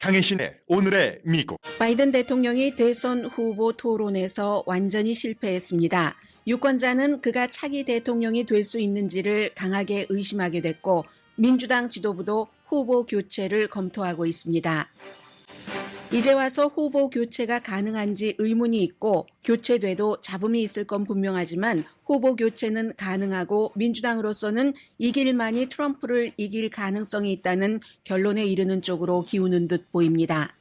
강혜신의 오늘의 미국. 바이든 대통령이 대선 후보 토론에서 완전히 실패했습니다. 유권자는 그가 차기 대통령이 될 수 있는지를 강하게 의심하게 됐고 민주당 지도부도 후보 교체를 검토하고 있습니다. 이제 와서 후보 교체가 가능한지 의문이 있고 교체돼도 잡음이 있을 건 분명하지만 후보 교체는 가능하고 민주당으로서는 이길만이 트럼프를 이길 가능성이 있다는 결론에 이르는 쪽으로 기우는 듯 보입니다.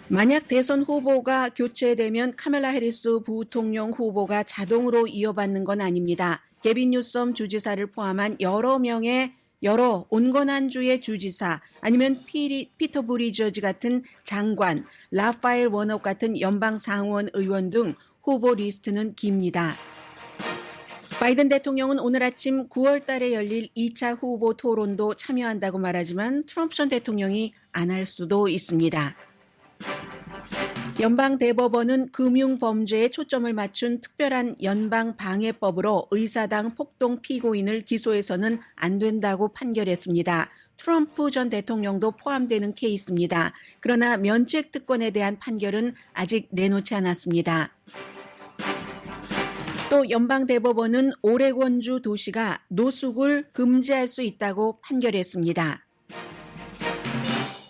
만약 대선 후보가 교체되면 카멜라 해리스 부통령 후보가 자동으로 이어받는 건 아닙니다. 게빈 뉴섬 주지사를 포함한 여러 온건한 주의 주지사 아니면 피터 부리저지 같은 장관, 라파엘 워녹 같은 연방 상원 의원 등 후보 리스트는 깁니다. 바이든 대통령은 오늘 아침 9월 달에 열릴 2차 후보 토론도 참여한다고 말하지만 트럼프 전 대통령이 안 할 수도 있습니다. 연방대법원은 금융범죄에 초점을 맞춘 특별한 연방방해법으로 의사당 폭동 피고인을 기소해서는 안 된다고 판결했습니다. 트럼프 전 대통령도 포함되는 케이스입니다. 그러나 면책특권에 대한 판결은 아직 내놓지 않았습니다. 또 연방대법원은 오레곤주 도시가 노숙을 금지할 수 있다고 판결했습니다.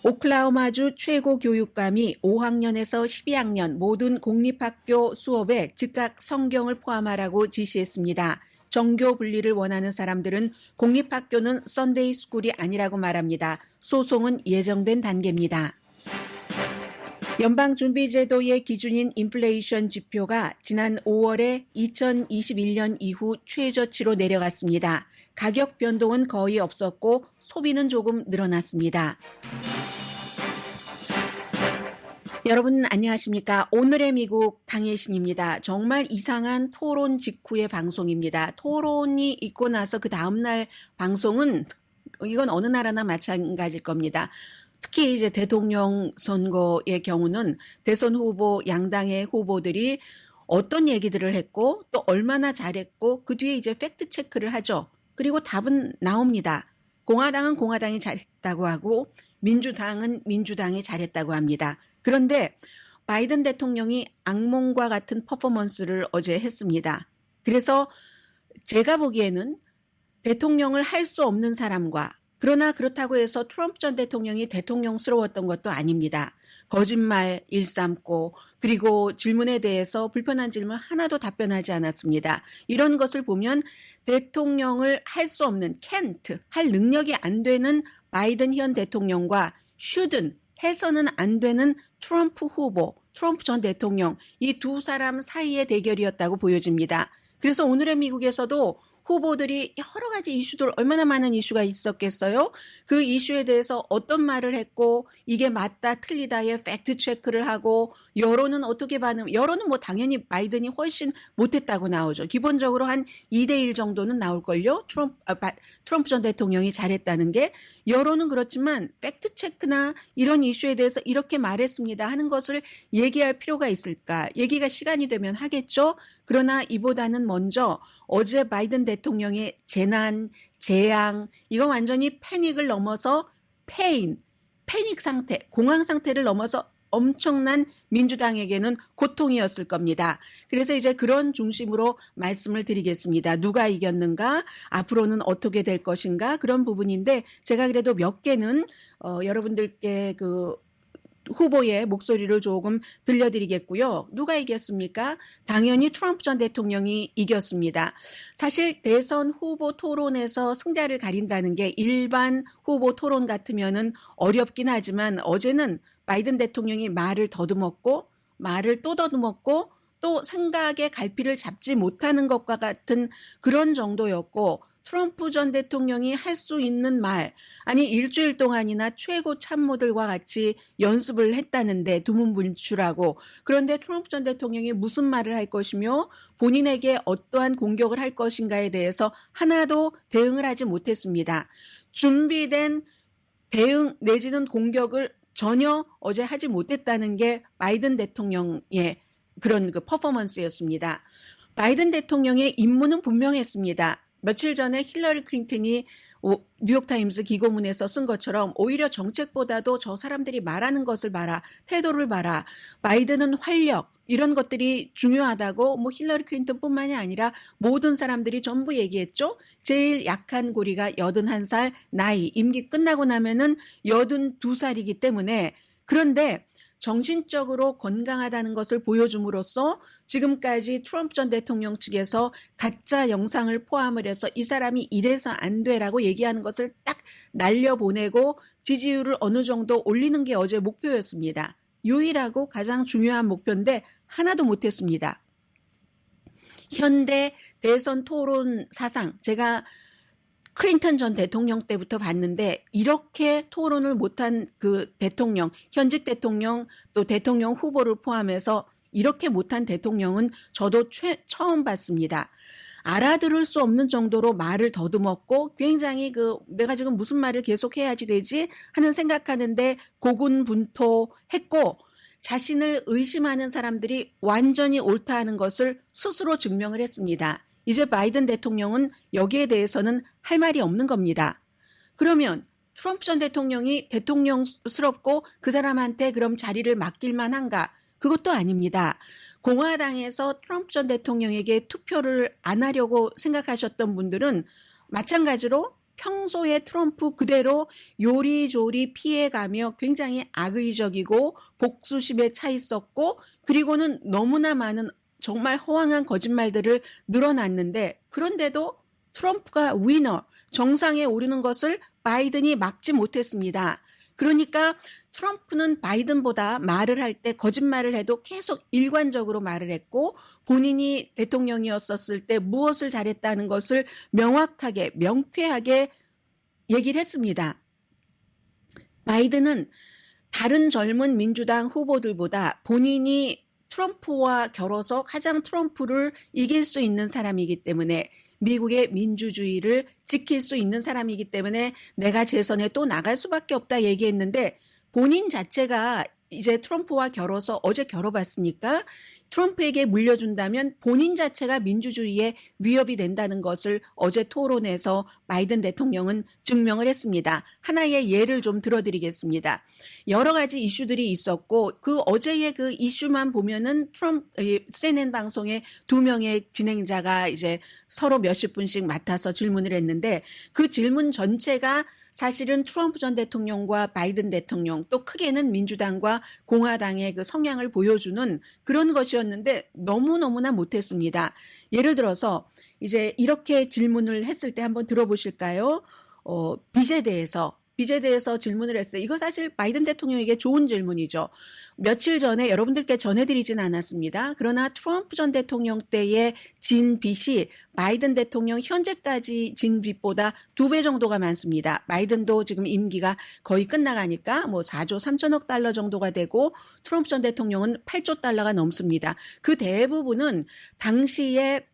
오클라호마주 최고 교육감이 5학년에서 12학년 모든 공립학교 수업에 즉각 성경을 포함하라고 지시했습니다. 정교 분리를 원하는 사람들은 공립학교는 썬데이 스쿨이 아니라고 말합니다. 소송은 예정된 단계입니다. 연방준비제도의 기준인 인플레이션 지표가 지난 5월에 2021년 이후 최저치로 내려갔습니다. 가격 변동은 거의 없었고 소비는 조금 늘어났습니다. 여러분 안녕하십니까? 오늘의 미국 강혜신입니다. 정말 이상한 토론 직후의 방송입니다. 토론이 있고 나서 그 다음날 방송은 이건 어느 나라나 마찬가지일 겁니다. 특히 이제 대통령 선거의 경우는 대선 후보 양당의 후보들이 어떤 얘기들을 했고 또 얼마나 잘했고 그 뒤에 이제 팩트 체크를 하죠. 그리고 답은 나옵니다. 공화당은 공화당이 잘했다고 하고 민주당은 민주당이 잘했다고 합니다. 그런데 바이든 대통령이 악몽과 같은 퍼포먼스를 어제 했습니다. 그래서 제가 보기에는 대통령을 할 수 없는 사람과 그러나 그렇다고 해서 트럼프 전 대통령이 대통령스러웠던 것도 아닙니다. 거짓말 일삼고 그리고 질문에 대해서 불편한 질문 하나도 답변하지 않았습니다. 이런 것을 보면 대통령을 할 수 없는 can't, 할 능력이 안 되는 바이든 현 대통령과 shouldn't, 해서는 안 되는 트럼프 후보, 트럼프 전 대통령 이 두 사람 사이의 대결이었다고 보여집니다. 그래서 오늘의 미국에서도 후보들이 여러 가지 이슈들 얼마나 많은 이슈가 있었겠어요? 그 이슈에 대해서 어떤 말을 했고 이게 맞다 틀리다의 팩트 체크를 하고 여론은 어떻게 여론은 뭐 당연히 바이든이 훨씬 못했다고 나오죠. 기본적으로 한 2대1 정도는 나올걸요. 트럼프 전 대통령이 잘했다는 게 여론은 그렇지만 팩트 체크나 이런 이슈에 대해서 이렇게 말했습니다 하는 것을 얘기할 필요가 있을까? 얘기가 시간이 되면 하겠죠. 그러나 이보다는 먼저 어제 바이든 대통령의 재앙, 이거 완전히 패닉을 넘어서 패닉 상태, 공황 상태를 넘어서 엄청난 민주당에게는 고통이었을 겁니다. 그래서 이제 그런 중심으로 말씀을 드리겠습니다. 누가 이겼는가? 앞으로는 어떻게 될 것인가? 그런 부분인데 제가 그래도 몇 개는 여러분들께 후보의 목소리를 조금 들려드리겠고요. 누가 이겼습니까? 당연히 트럼프 전 대통령이 이겼습니다. 사실 대선 후보 토론에서 승자를 가린다는 게 일반 후보 토론 같으면은 어렵긴 하지만 어제는 바이든 대통령이 말을 더듬었고 말을 또 더듬었고 또 생각의 갈피를 잡지 못하는 것과 같은 그런 정도였고 트럼프 전 대통령이 할 수 있는 말, 아니 일주일 동안이나 최고 참모들과 같이 연습을 했다는데 두문불출하고 그런데 트럼프 전 대통령이 무슨 말을 할 것이며 본인에게 어떠한 공격을 할 것인가에 대해서 하나도 대응을 하지 못했습니다. 준비된 대응 내지는 공격을 전혀 어제 하지 못했다는 게 바이든 대통령의 그런 퍼포먼스였습니다. 바이든 대통령의 임무는 분명했습니다. 며칠 전에 힐러리 클린턴이 뉴욕타임스 기고문에서 쓴 것처럼 오히려 정책보다도 저 사람들이 말하는 것을 봐라, 태도를 봐라, 바이든은 활력 이런 것들이 중요하다고 뭐 힐러리 클린턴뿐만이 아니라 모든 사람들이 전부 얘기했죠. 제일 약한 고리가 81살 나이, 임기 끝나고 나면은 82살이기 때문에 그런데 정신적으로 건강하다는 것을 보여줌으로써 지금까지 트럼프 전 대통령 측에서 가짜 영상을 포함을 해서 이 사람이 이래서 안 돼라고 얘기하는 것을 딱 날려보내고 지지율을 어느 정도 올리는 게 어제 목표였습니다. 유일하고 가장 중요한 목표인데 하나도 못했습니다. 현대 대선 토론 사상 제가 클린턴 전 대통령 때부터 봤는데 이렇게 토론을 못한 그 대통령, 현직 대통령 또 대통령 후보를 포함해서 이렇게 못한 대통령은 저도 처음 봤습니다. 알아들을 수 없는 정도로 말을 더듬었고 굉장히 내가 지금 무슨 말을 계속 해야지 되지 하는 생각하는데 고군분투했고 자신을 의심하는 사람들이 완전히 옳다 하는 것을 스스로 증명을 했습니다. 이제 바이든 대통령은 여기에 대해서는 할 말이 없는 겁니다. 그러면 트럼프 전 대통령이 대통령스럽고 그 사람한테 그럼 자리를 맡길만 한가? 그것도 아닙니다. 공화당에서 트럼프 전 대통령에게 투표를 안 하려고 생각하셨던 분들은 마찬가지로 평소에 트럼프 그대로 요리조리 피해가며 굉장히 악의적이고 복수심에 차 있었고 그리고는 너무나 많은 정말 허황한 거짓말들을 늘어놨는데 그런데도 트럼프가 위너, 정상에 오르는 것을 바이든이 막지 못했습니다. 그러니까 트럼프는 바이든보다 말을 할 때 거짓말을 해도 계속 일관적으로 말을 했고 본인이 대통령이었었을 때 무엇을 잘했다는 것을 명확하게 명쾌하게 얘기를 했습니다. 바이든은 다른 젊은 민주당 후보들보다 본인이 트럼프와 겨뤄서 가장 트럼프를 이길 수 있는 사람이기 때문에 미국의 민주주의를 지킬 수 있는 사람이기 때문에 내가 재선에 또 나갈 수밖에 없다 얘기했는데 본인 자체가 이제 트럼프와 겨뤄서 어제 겨뤄봤으니까 트럼프에게 물려준다면 본인 자체가 민주주의에 위협이 된다는 것을 어제 토론에서 바이든 대통령은 증명을 했습니다. 하나의 예를 좀 들어드리겠습니다. 여러 가지 이슈들이 있었고 그 어제의 그 이슈만 보면은 CNN 방송의 2명의 진행자가 이제 서로 몇십 분씩 맡아서 질문을 했는데 그 질문 전체가 사실은 트럼프 전 대통령과 바이든 대통령 또 크게는 민주당과 공화당의 그 성향을 보여주는 그런 것이었는데 너무너무나 못했습니다. 예를 들어서 이제 이렇게 질문을 했을 때 한번 들어보실까요? 빚에 대해서 질문을 했어요. 이거 사실 바이든 대통령에게 좋은 질문이죠. 며칠 전에 여러분들께 전해드리진 않았습니다. 그러나 트럼프 전 대통령 때의 진 빚이 바이든 대통령 현재까지 진 빚보다 2배 정도가 많습니다. 바이든도 지금 임기가 거의 끝나가니까 뭐 4조 3천억 달러 정도가 되고 트럼프 전 대통령은 8조 달러가 넘습니다. 그 대부분은 당시에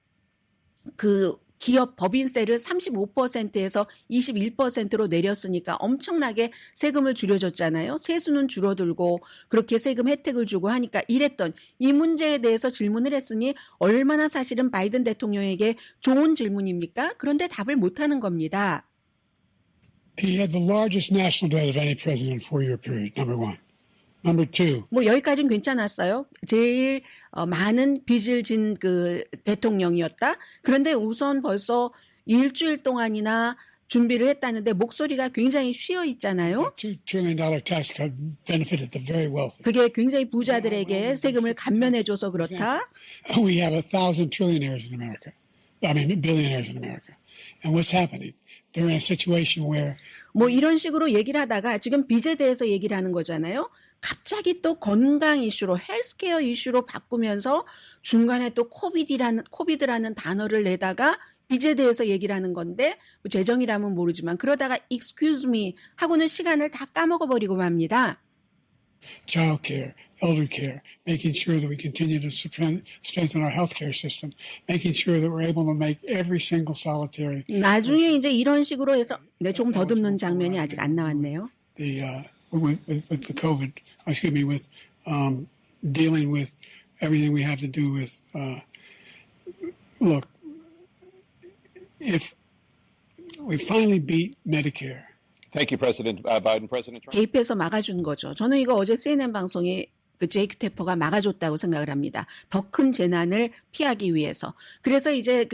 그 기업 법인세를 35%에서 21%로 내렸으니까 엄청나게 세금을 줄여줬잖아요. 세수는 줄어들고 그렇게 세금 혜택을 주고 하니까 이랬던 이 문제에 대해서 질문을 했으니 얼마나 사실은 바이든 대통령에게 좋은 질문입니까? 그런데 답을 못하는 겁니다. He had the largest national debt of any president in a 4-year period, number one. Number two. 뭐 여기까지는 괜찮았어요. 제일 많은 빚을 진 그 대통령이었다. 그런데 우선 벌써 일주일 동안이나 준비를 했다는데 목소리가 굉장히 쉬어 있잖아요. $2 trillion tax cut benefited the very wealthy. 그게 굉장히 부자들에게 세금을 감면해줘서 그렇다. We have 1,000 trillionaires in America. I mean, billionaires in America. And what's happening? They're in a situation where 뭐 이런 식으로 얘기를 하다가 지금 빚에 대해서 얘기를 하는 거잖아요. 갑자기 또 건강 이슈로 헬스케어 이슈로 바꾸면서 중간에 또 코비드라는 단어를 내다가 빚에 대해서 얘기를 하는 건데 뭐 재정이라면 모르지만 그러다가 excuse me 하고는 시간을 다 까먹어버리고 맙니다. child care, elder care, making sure that we continue to strengthen our healthcare system, making sure that we're able to make every single solitary. 나중에 이제 이런 식으로 해서 네, 조금 더듬는 장면이 아직 안 나왔네요. With the COVID, excuse me, with dealing with everything we have to do with, look, if We finally beat Medicare. Thank you, President Biden. President Trump. 개입해서 막아준 거죠. 저는 이거 어제 CNN 방송이 그 제이크 테퍼가 막아줬다고 생각을 합니다. 더 큰 재난을 피하기 위해서. 그래서 이제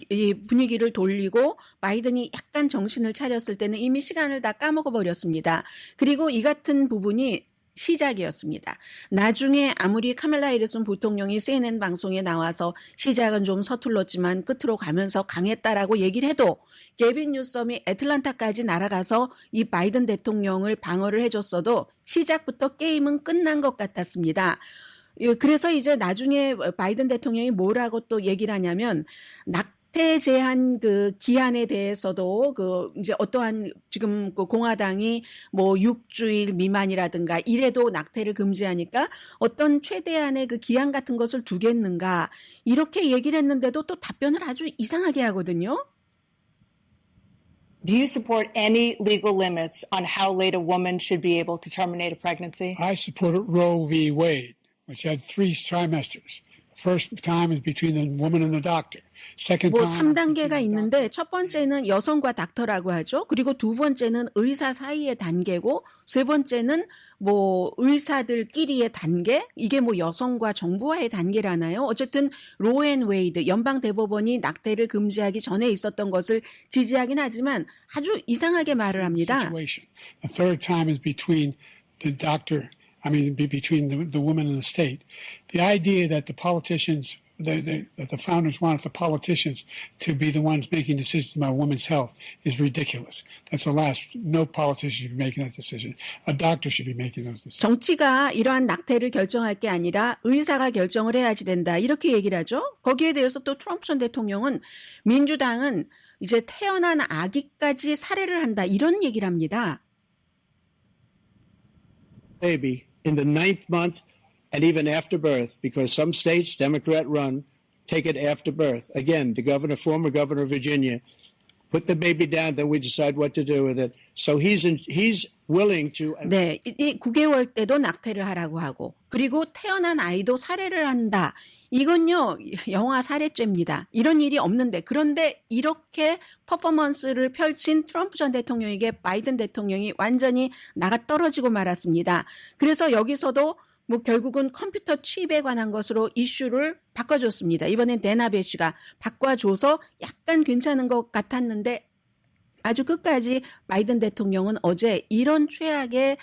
이 분위기를 돌리고 바이든이 약간 정신을 차렸을 때는 이미 시간을 다 까먹어 버렸습니다. 그리고 이 같은 부분이 시작이었습니다. 나중에 아무리 카멜라 해리슨 부통령이 CNN 방송에 나와서 시작은 좀 서툴렀지만 끝으로 가면서 강했다라고 얘기를 해도 게빈 뉴섬이 애틀란타까지 날아가서 이 바이든 대통령을 방어를 해줬어도 시작부터 게임은 끝난 것 같았습니다. 그래서 이제 나중에 바이든 대통령이 뭐라고 또 얘기를 하냐면 낙태 제한 그 기한에 대해서도 이제 어떠한 지금 그 공화당이 뭐 6주일 미만이라든가 이래도 낙태를 금지하니까 어떤 최대한의 그 기한 같은 것을 두겠는가 이렇게 얘기를 했는데도 또 답변을 아주 이상하게 하거든요. Do you support any legal limits on how late a woman should be able to terminate a pregnancy? I supported Roe v. Wade, which had 3 trimesters. First time is between the woman and the doctor. Second 뭐 time 3단계가 있는데 첫 번째는 여성과 닥터라고 하죠. 그리고 두 번째는 의사 사이의 단계고 세 번째는 뭐 의사들끼리의 단계, 이게 뭐 여성과 정부와의 단계라나요? 어쨌든 로앤 웨이드 연방 대법원이 낙태를 금지하기 전에 있었던 것을 지지하긴 하지만 아주 이상하게 말을 합니다. situation. The third time is between the doctor, between the woman and the state. The idea that the politicians, that the founders wanted the politicians to be the ones making decisions about women's health is ridiculous. That's the last. No politician should be making that decision. A doctor should be making those decisions. 정치가 이러한 낙태를 결정할 게 아니라 의사가 결정을 해야지 된다. 이렇게 얘기를 하죠. 거기에 대해서 또 트럼프 전 대통령은 민주당은 이제 태어난 아기까지 살해를 한다. 이런 얘기를 합니다. Baby in the 9th month and even after birth, because some states, Democrat run, take it after birth. Again, the former governor of Virginia, put the baby down, then we decide what to do with it. So he's willing to. 네, 이 9개월 때도 낙태를 하라고 하고, 그리고 태어난 아이도 살해를 한다. 이건요, 영아 살해죄입니다. 이런 일이 없는데, 그런데 이렇게 퍼포먼스를 펼친 트럼프 전 대통령에게 바이든 대통령이 완전히 나가 떨어지고 말았습니다. 그래서 여기서도 뭐 결국은 컴퓨터 칩에 관한 것으로 이슈를 바꿔줬습니다. 이번엔 데나 배시가 바꿔줘서 약간 괜찮은 것 같았는데 아주 끝까지 바이든 대통령은 어제 이런 최악의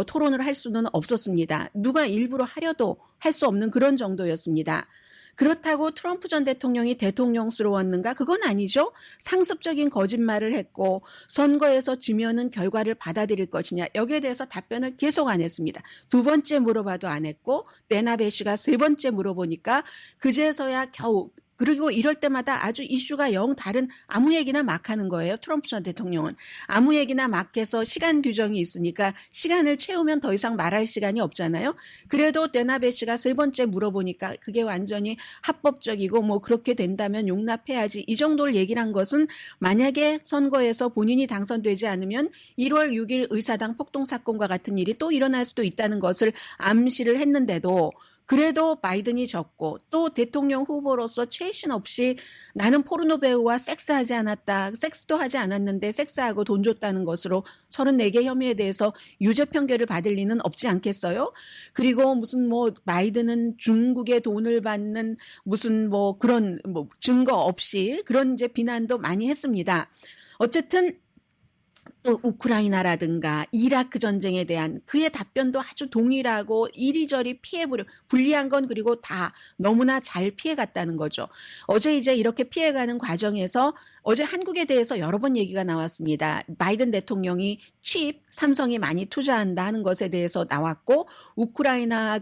토론을 할 수는 없었습니다. 누가 일부러 하려도 할 수 없는 그런 정도였습니다. 그렇다고 트럼프 전 대통령이 대통령스러웠는가? 그건 아니죠. 상습적인 거짓말을 했고 선거에서 지면은 결과를 받아들일 것이냐. 여기에 대해서 답변을 계속 안 했습니다. 두 번째 물어봐도 안 했고 데나 배시가 세 번째 물어보니까 그제서야 겨우 그리고 이럴 때마다 아주 이슈가 영 다른 아무 얘기나 막 하는 거예요. 트럼프 전 대통령은. 아무 얘기나 막 해서 시간 규정이 있으니까 시간을 채우면 더 이상 말할 시간이 없잖아요. 그래도 데나 배시가 세 번째 물어보니까 그게 완전히 합법적이고 뭐 그렇게 된다면 용납해야지. 이 정도를 얘기를 한 것은 만약에 선거에서 본인이 당선되지 않으면 1월 6일 의사당 폭동 사건과 같은 일이 또 일어날 수도 있다는 것을 암시를 했는데도 그래도 바이든이 졌고 또 대통령 후보로서 최신 없이 나는 포르노 배우와 섹스하지 않았다. 섹스도 하지 않았는데 섹스하고 돈 줬다는 것으로 34개 혐의에 대해서 유죄 판결을 받을 리는 없지 않겠어요? 그리고 무슨 뭐 바이든은 중국의 돈을 받는 무슨 뭐 그런 뭐 증거 없이 그런 이제 비난도 많이 했습니다. 어쨌든 또 우크라이나라든가 이라크 전쟁에 대한 그의 답변도 아주 동일하고 이리저리 피해보려 불리한 건 그리고 다 너무나 잘 피해갔다는 거죠. 어제 이제 이렇게 피해가는 과정에서 어제 한국에 대해서 여러 번 얘기가 나왔습니다. 바이든 대통령이 칩 삼성이 많이 투자한다 하는 것에 대해서 나왔고 우크라이나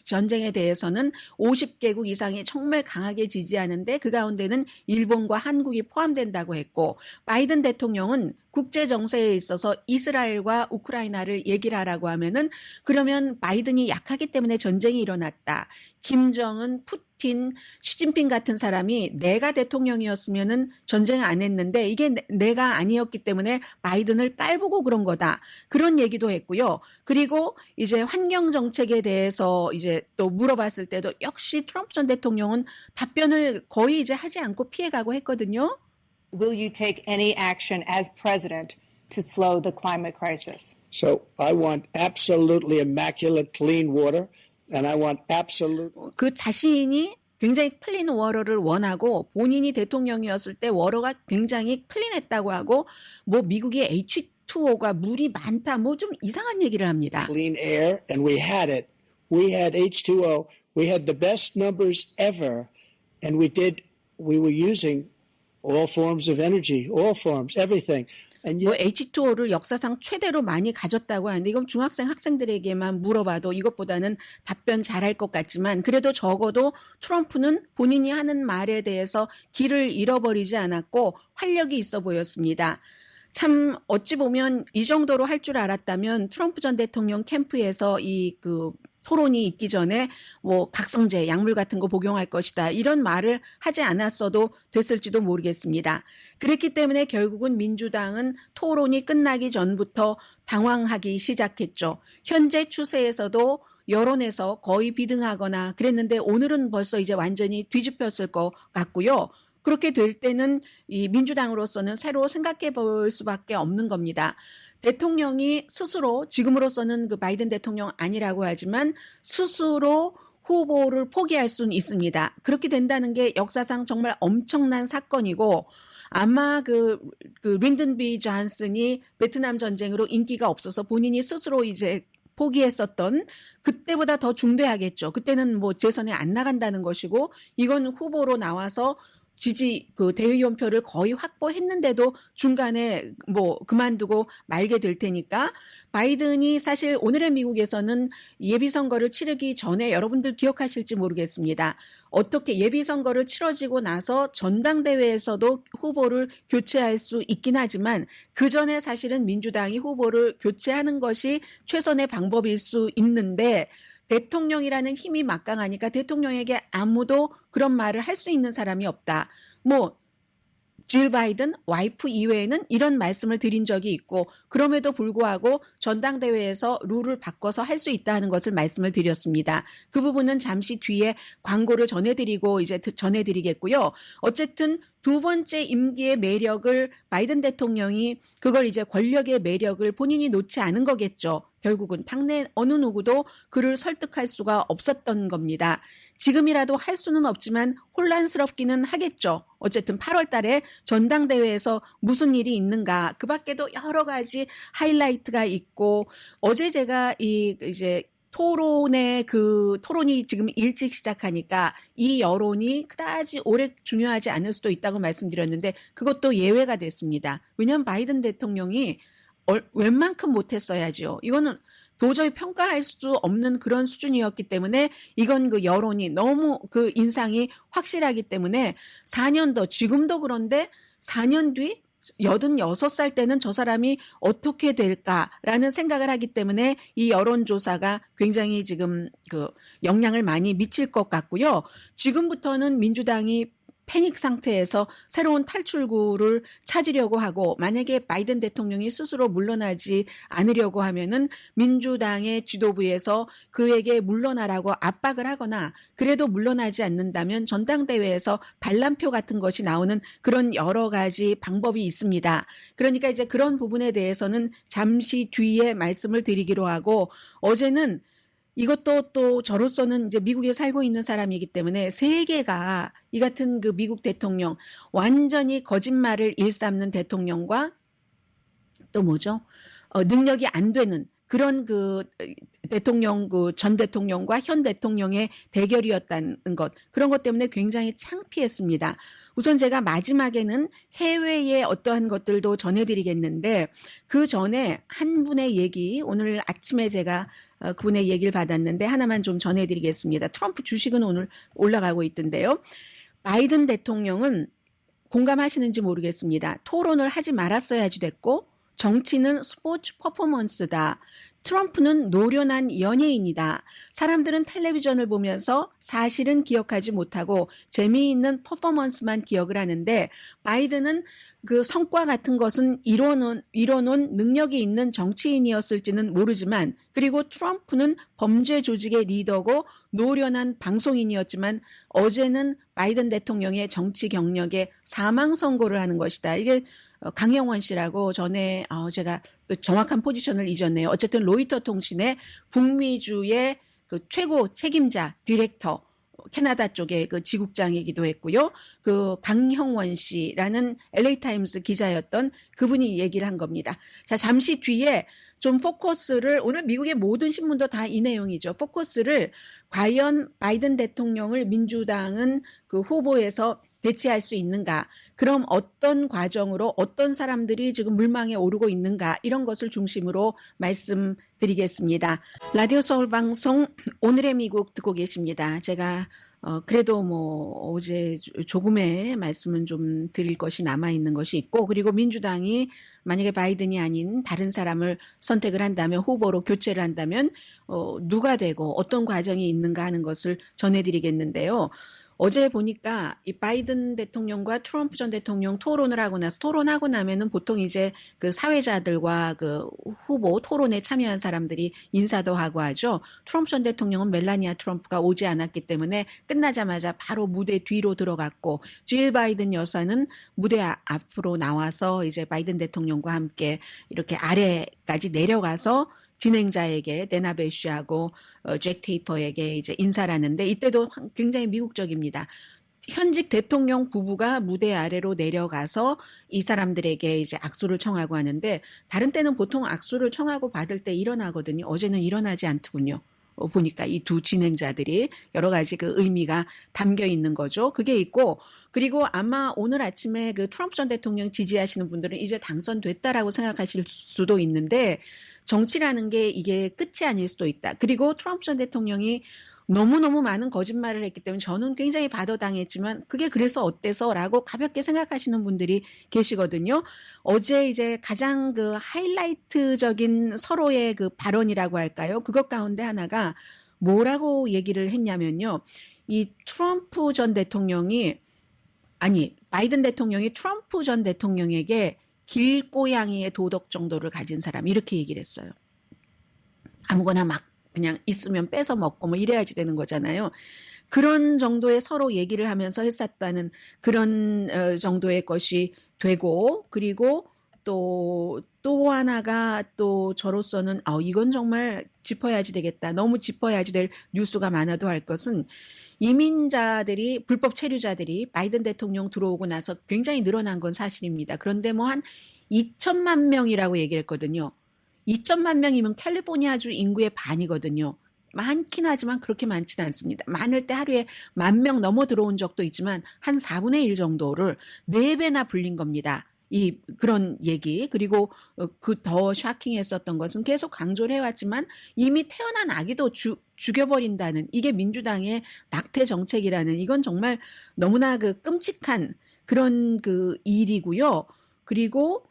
전쟁에 대해서는 50개국 이상이 정말 강하게 지지하는데 그 가운데는 일본과 한국이 포함된다고 했고 바이든 대통령은 국제 정세에 있어서 이스라엘과 우크라이나를 얘기를 하라고 하면은 그러면 바이든이 약하기 때문에 전쟁이 일어났다. 김정은, 푸틴, 시진핑 같은 사람이 내가 대통령이었으면은 전쟁 안 했는데 이게 내가 아니었기 때문에 바이든을 깔보고 그런 거다. 그런 얘기도 했고요. 그리고 이제 환경 정책에 대해서 이제 또 물어봤을 때도 역시 트럼프 전 대통령은 답변을 거의 이제 하지 않고 피해가고 했거든요. will you take any action as president to slow the climate crisis? So I want absolutely immaculate clean water, and I want absolute. 그 자신이 굉장히 클린 워러를 원하고 본인이 대통령이었을 때 워러가 굉장히 클린했다고 하고 뭐 미국의 H2O가 물이 많다 뭐 좀 이상한 얘기를 합니다. Clean air, and we had it. We had H2O. We had the best numbers ever, and we were using all forms of energy, all forms, everything. And 뭐 yet, H2O를 역사상 최대로 많이 가졌다고 하는데 이건 중학생 학생들에게만 물어봐도 이것보다는 답변 잘할 것 같지만 그래도 적어도 트럼프는 본인이 하는 말에 대해서 길을 잃어버리지 않았고 활력이 있어 보였습니다. 참 어찌 보면 이 정도로 할 줄 알았다면 트럼프 전 대통령 캠프에서 이 토론이 있기 전에 뭐 각성제, 약물 같은 거 복용할 것이다. 이런 말을 하지 않았어도 됐을지도 모르겠습니다. 그랬기 때문에 결국은 민주당은 토론이 끝나기 전부터 당황하기 시작했죠. 현재 추세에서도 여론에서 거의 비등하거나 그랬는데 오늘은 벌써 이제 완전히 뒤집혔을 것 같고요. 그렇게 될 때는 이 민주당으로서는 새로 생각해 볼 수밖에 없는 겁니다. 대통령이 스스로 지금으로서는 그 바이든 대통령 아니라고 하지만 스스로 후보를 포기할 수는 있습니다. 그렇게 된다는 게 역사상 정말 엄청난 사건이고 아마 그 린든 B 존슨이 베트남 전쟁으로 인기가 없어서 본인이 스스로 이제 포기했었던 그때보다 더 중대하겠죠. 그때는 뭐 재선에 안 나간다는 것이고 이건 후보로 나와서 지지 대의원표를 거의 확보했는데도 중간에 뭐 그만두고 말게 될 테니까 바이든이 사실 오늘의 미국에서는 예비선거를 치르기 전에 여러분들 기억하실지 모르겠습니다. 어떻게 예비선거를 치러지고 나서 전당대회에서도 후보를 교체할 수 있긴 하지만 그 전에 사실은 민주당이 후보를 교체하는 것이 최선의 방법일 수 있는데 대통령이라는 힘이 막강하니까 대통령에게 아무도 그런 말을 할 수 있는 사람이 없다. 뭐 질 바이든 와이프 이외에는 이런 말씀을 드린 적이 있고 그럼에도 불구하고 전당대회에서 룰을 바꿔서 할 수 있다는 것을 말씀을 드렸습니다. 그 부분은 잠시 뒤에 광고를 전해드리고 이제 전해드리겠고요. 어쨌든 두 번째 임기의 매력을 바이든 대통령이 그걸 이제 권력의 매력을 본인이 놓지 않은 거겠죠. 결국은 당내 어느 누구도 그를 설득할 수가 없었던 겁니다. 지금이라도 할 수는 없지만 혼란스럽기는 하겠죠. 어쨌든 8월 달에 전당대회에서 무슨 일이 있는가. 그 밖에도 여러 가지 하이라이트가 있고 어제 제가 이제 토론이 지금 일찍 시작하니까 이 여론이 그다지 오래 중요하지 않을 수도 있다고 말씀드렸는데 그것도 예외가 됐습니다. 왜냐하면 바이든 대통령이 웬만큼 못했어야죠. 이거는 도저히 평가할 수 없는 그런 수준이었기 때문에 이건 그 여론이 너무 그 인상이 확실하기 때문에 4년 더 지금도 그런데 4년 뒤 86살 때는 저 사람이 어떻게 될까라는 생각을 하기 때문에 이 여론조사가 굉장히 지금 그 영향을 많이 미칠 것 같고요. 지금부터는 민주당이 패닉 상태에서 새로운 탈출구를 찾으려고 하고 만약에 바이든 대통령이 스스로 물러나지 않으려고 하면은 민주당의 지도부에서 그에게 물러나라고 압박을 하거나 그래도 물러나지 않는다면 전당대회에서 반란표 같은 것이 나오는 그런 여러 가지 방법이 있습니다. 그러니까 이제 그런 부분에 대해서는 잠시 뒤에 말씀을 드리기로 하고 어제는 이것도 또 저로서는 이제 미국에 살고 있는 사람이기 때문에 세계가 이 같은 그 미국 대통령 완전히 거짓말을 일삼는 대통령과 또 뭐죠? 능력이 안 되는 그런 그 대통령 그 전 대통령과 현 대통령의 대결이었다는 것 그런 것 때문에 굉장히 창피했습니다. 우선 제가 마지막에는 해외의 어떠한 것들도 전해드리겠는데 그 전에 한 분의 얘기 오늘 아침에 제가 그분의 얘기를 받았는데 하나만 좀 전해드리겠습니다. 트럼프 주식은 오늘 올라가고 있던데요. 바이든 대통령은 공감하시는지 모르겠습니다. 토론을 하지 말았어야지 됐고 정치는 스포츠 퍼포먼스다. 트럼프는 노련한 연예인이다. 사람들은 텔레비전을 보면서 사실은 기억하지 못하고 재미있는 퍼포먼스만 기억을 하는데 바이든은 그 성과 같은 것은 이뤄놓은 능력이 있는 정치인이었을지는 모르지만 그리고 트럼프는 범죄 조직의 리더고 노련한 방송인이었지만 어제는 바이든 대통령의 정치 경력에 사망 선고를 하는 것이다. 이게 강영원 씨라고 전에 제가 또 정확한 포지션을 잊었네요. 어쨌든 로이터 통신의 북미주의 그 최고 책임자 디렉터 캐나다 쪽의 그 지국장이기도 했고요. 그 강형원 씨라는 LA 타임스 기자였던 그분이 얘기를 한 겁니다. 자, 잠시 뒤에 좀 포커스를 오늘 미국의 모든 신문도 다 이 내용이죠. 포커스를 과연 바이든 대통령을 민주당은 그 후보에서 대체할 수 있는가? 그럼 어떤 과정으로 어떤 사람들이 지금 물망에 오르고 있는가? 이런 것을 중심으로 말씀드리겠습니다. 라디오 서울 방송 오늘의 미국 듣고 계십니다. 제가 그래도 뭐 어제 조금의 말씀은 좀 드릴 것이 남아있는 것이 있고 그리고 민주당이 만약에 바이든이 아닌 다른 사람을 선택을 한다면 후보로 교체를 한다면 누가 되고 어떤 과정이 있는가 하는 것을 전해드리겠는데요. 어제 보니까 이 바이든 대통령과 트럼프 전 대통령 토론을 하고 나서 토론하고 나면은 보통 이제 그 사회자들과 그 후보 토론에 참여한 사람들이 인사도 하고 하죠. 트럼프 전 대통령은 멜라니아 트럼프가 오지 않았기 때문에 끝나자마자 바로 무대 뒤로 들어갔고 질 바이든 여사는 무대 앞으로 나와서 이제 바이든 대통령과 함께 이렇게 아래까지 내려가서 진행자에게 데나 베쉬하고 잭 테이퍼에게 이제 인사를 하는데 이때도 굉장히 미국적입니다. 현직 대통령 부부가 무대 아래로 내려가서 이 사람들에게 이제 악수를 청하고 하는데 다른 때는 보통 악수를 청하고 받을 때 일어나거든요. 어제는 일어나지 않더군요. 보니까 이 두 진행자들이 여러 가지 그 의미가 담겨 있는 거죠. 그게 있고 그리고 아마 오늘 아침에 그 트럼프 전 대통령 지지하시는 분들은 이제 당선됐다라고 생각하실 수도 있는데 정치라는 게 이게 끝이 아닐 수도 있다. 그리고 트럼프 전 대통령이 너무너무 많은 거짓말을 했기 때문에 저는 굉장히 받아당했지만 그게 그래서 어때서? 라고 가볍게 생각하시는 분들이 계시거든요. 어제 이제 가장 그 하이라이트적인 서로의 그 발언이라고 할까요? 그것 가운데 하나가 뭐라고 얘기를 했냐면요. 이 트럼프 전 대통령이 바이든 대통령이 트럼프 전 대통령에게 길고양이의 도덕 정도를 가진 사람 이렇게 얘기를 했어요. 아무거나 막 그냥 있으면 뺏어 먹고 뭐 이래야지 되는 거잖아요. 그런 정도의 서로 얘기를 하면서 했었다는 그런 정도의 것이 되고 그리고 또 하나가 또 저로서는 이건 정말 짚어야지 되겠다. 너무 짚어야지 될 뉴스가 많아도 할 것은 이민자들이 불법 체류자들이 바이든 대통령 들어오고 나서 굉장히 늘어난 건 사실입니다. 그런데 뭐 한 2천만 명이라고 얘기를 했거든요. 2천만 명이면 캘리포니아주 인구의 반이거든요. 많긴 하지만 그렇게 많지는 않습니다. 많을 때 하루에 10,000명 넘어 들어온 적도 있지만 한 4분의 1 정도를 4배나 불린 겁니다. 그런 얘기. 그리고 그 더 샤킹했었던 것은 계속 강조를 해왔지만 이미 태어난 아기도 죽여버린다는 이게 민주당의 낙태 정책이라는 이건 정말 너무나 그 끔찍한 그런 그 일이고요. 그리고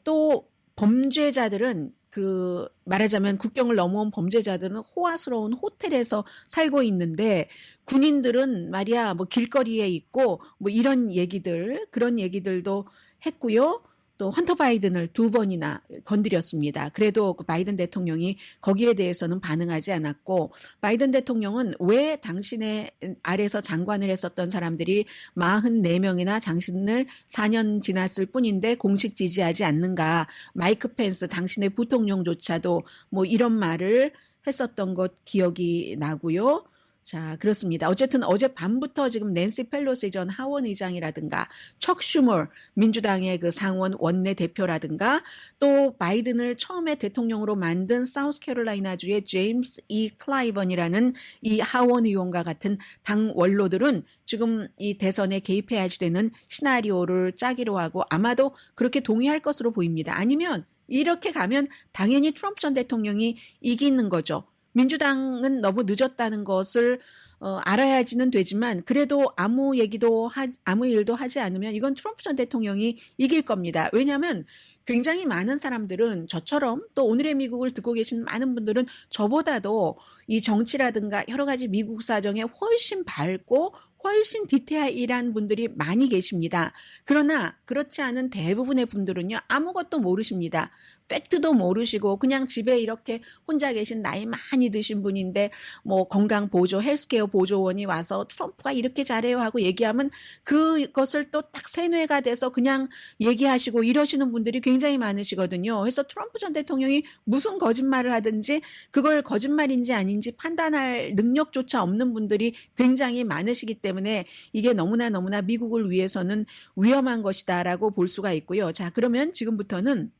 또 범죄자들은 그 말하자면 국경을 넘어온 범죄자들은 호화스러운 호텔에서 살고 있는데 군인들은 말이야 뭐 길거리에 있고 뭐 이런 얘기들 그런 얘기들도 했고요. 또 헌터 바이든을 2번이나 건드렸습니다. 그래도 그 바이든 대통령이 거기에 대해서는 반응하지 않았고 바이든 대통령은 왜 당신의 아래서 장관을 했었던 사람들이 44명이나 당신을 4년 지났을 뿐인데 공식 지지하지 않는가. 마이크 펜스 당신의 부통령조차도 뭐 이런 말을 했었던 것 기억이 나고요. 자, 그렇습니다. 어쨌든 어제 밤부터 지금 낸시 펠로시 전 하원 의장이라든가 척 슈머 민주당의 그 상원 원내 대표라든가 또 바이든을 처음에 대통령으로 만든 사우스캐롤라이나주의 제임스 E. 클라이번이라는 이 하원 의원과 같은 당 원로들은 지금 이 대선에 개입해야지 되는 시나리오를 짜기로 하고 아마도 그렇게 동의할 것으로 보입니다. 아니면 이렇게 가면 당연히 트럼프 전 대통령이 이기는 거죠. 민주당은 너무 늦었다는 것을 알아야지는 되지만 그래도 아무 일도 하지 않으면 이건 트럼프 전 대통령이 이길 겁니다. 왜냐하면 굉장히 많은 사람들은 저처럼 또 오늘의 미국을 듣고 계신 많은 분들은 저보다도 이 정치라든가 여러 가지 미국 사정에 훨씬 밝고 훨씬 디테일한 분들이 많이 계십니다. 그러나 그렇지 않은 대부분의 분들은요, 아무것도 모르십니다. 팩트도 모르시고 그냥 집에 이렇게 혼자 계신 나이 많이 드신 분인데 뭐 건강 보조 헬스케어 보조원이 와서 트럼프가 이렇게 잘해요 하고 얘기하면 그것을 또 딱 세뇌가 돼서 그냥 얘기하시고 이러시는 분들이 굉장히 많으시거든요. 그래서 트럼프 전 대통령이 무슨 거짓말을 하든지 그걸 거짓말인지 아닌지 판단할 능력조차 없는 분들이 굉장히 많으시기 때문에 이게 너무나 미국을 위해서는 위험한 것이다라고 볼 수가 있고요. 자, 그러면 지금부터는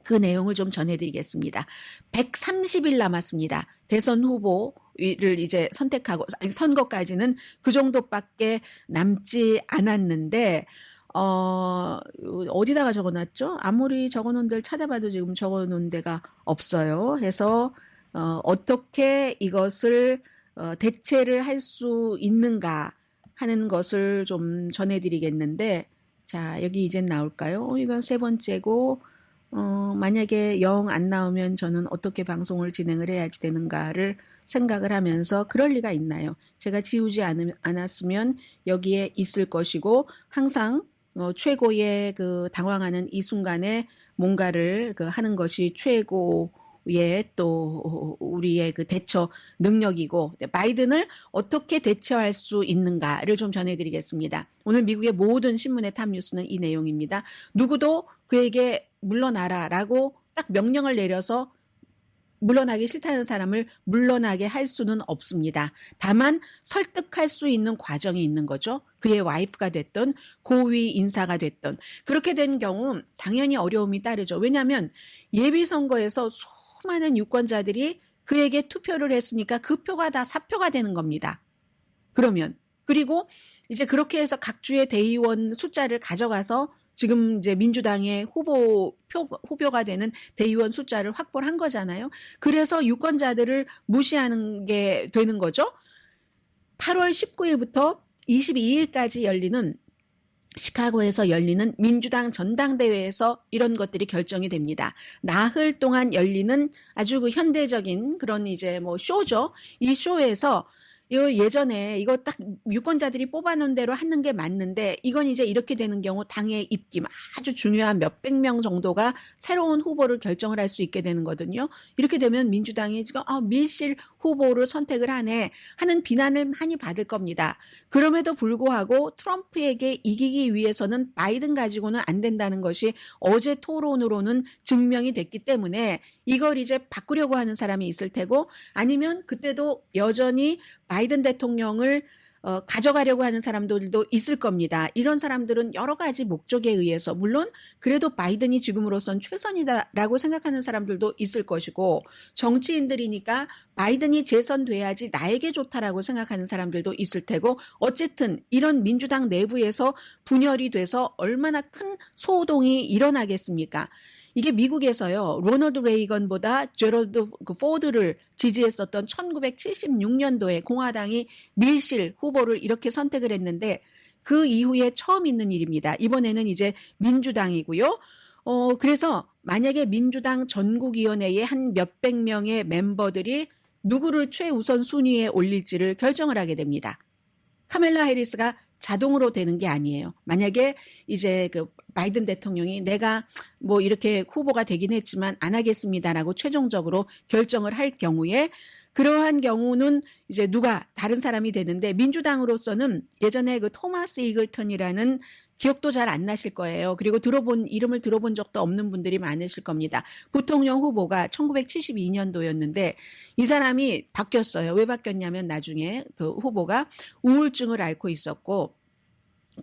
그 내용을 좀 전해드리겠습니다. 130일 남았습니다. 대선 후보를 이제 선택하고 선거까지는 그 정도밖에 남지 않았는데 어디다가 적어놨죠? 아무리 적어놓은 데를 찾아봐도 지금 적어놓은 데가 없어요. 해서 어떻게 이것을 대체를 할 수 있는가 하는 것을 좀 전해드리겠는데, 자, 여기 이젠 나올까요? 이건 세 번째고 만약에 영 안 나오면 저는 어떻게 방송을 진행을 해야지 되는가를 생각을 하면서 그럴 리가 있나요? 제가 지우지 않았으면 여기에 있을 것이고 항상 최고의 그 당황하는 이 순간에 뭔가를 하는 것이 최고의 또 우리의 그 대처 능력이고 바이든을 어떻게 대처할 수 있는가를 좀 전해드리겠습니다. 오늘 미국의 모든 신문의 탑뉴스는 이 내용입니다. 누구도 그에게 물러나라라고 딱 명령을 내려서 물러나기 싫다는 사람을 물러나게 할 수는 없습니다. 다만 설득할 수 있는 과정이 있는 거죠. 그의 와이프가 됐던 고위 인사가 됐던 그렇게 된 경우 당연히 어려움이 따르죠. 왜냐하면 예비선거에서 수많은 유권자들이 그에게 투표를 했으니까 그 표가 다 사표가 되는 겁니다. 그러면 그리고 이제 그렇게 해서 각 주의 대의원 숫자를 가져가서 지금 이제 민주당의 후보가 되는 대의원 숫자를 확보를 한 거잖아요. 그래서 유권자들을 무시하는 게 되는 거죠. 8월 19일부터 22일까지 열리는 시카고에서 열리는 민주당 전당대회에서 이런 것들이 결정이 됩니다. 나흘 동안 열리는 아주 그 현대적인 그런 이제 뭐 쇼죠. 이 쇼에서 예전에 이거 딱 유권자들이 뽑아놓은 대로 하는 게 맞는데 이건 이제 이렇게 되는 경우 당의 입김 아주 중요한 몇백 명 정도가 새로운 후보를 결정을 할 수 있게 되는 거거든요. 이렇게 되면 민주당이 지금 밀실 후보를 선택을 하네 하는 비난을 많이 받을 겁니다. 그럼에도 불구하고 트럼프에게 이기기 위해서는 바이든 가지고는 안 된다는 것이 어제 토론으로는 증명이 됐기 때문에 이걸 이제 바꾸려고 하는 사람이 있을 테고 아니면 그때도 여전히 바이든 대통령을 가져가려고 하는 사람들도 있을 겁니다. 이런 사람들은 여러 가지 목적에 의해서 물론 그래도 바이든이 지금으로선 최선이다라고 생각하는 사람들도 있을 것이고 정치인들이니까 바이든이 재선돼야지 나에게 좋다라고 생각하는 사람들도 있을 테고 어쨌든 이런 민주당 내부에서 분열이 돼서 얼마나 큰 소동이 일어나겠습니까? 이게 미국에서요. 로널드 레이건보다 제럴드 포드를 지지했었던 1976년도에 공화당이 밀실 후보를 이렇게 선택을 했는데 그 이후에 처음 있는 일입니다. 이번에는 이제 민주당이고요. 그래서 만약에 민주당 전국위원회의 한 몇백 명의 멤버들이 누구를 최우선 순위에 올릴지를 결정을 하게 됩니다. 카멜라 해리스가 자동으로 되는 게 아니에요. 만약에 이제 그 바이든 대통령이 내가 뭐 이렇게 후보가 되긴 했지만 안 하겠습니다라고 최종적으로 결정을 할 경우에 그러한 경우는 이제 누가 다른 사람이 되는데 민주당으로서는 예전에 그 토마스 이글턴이라는 기억도 잘 안 나실 거예요. 그리고 이름을 들어본 적도 없는 분들이 많으실 겁니다. 부통령 후보가 1972년도였는데 이 사람이 바뀌었어요. 왜 바뀌었냐면 나중에 그 후보가 우울증을 앓고 있었고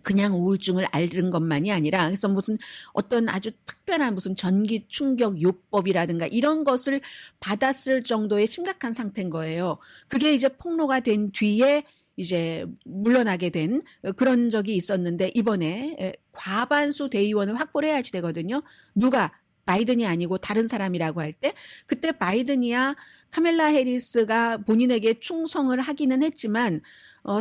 그냥 우울증을 앓은 것만이 아니라 그래서 무슨 어떤 아주 특별한 무슨 전기 충격 요법이라든가 이런 것을 받았을 정도의 심각한 상태인 거예요. 그게 이제 폭로가 된 뒤에 이제 물러나게 된 그런 적이 있었는데 이번에 과반수 대의원을 확보를 해야지 되거든요. 누가 바이든이 아니고 다른 사람이라고 할 때 그때 바이든이야 카멜라 해리스가 본인에게 충성을 하기는 했지만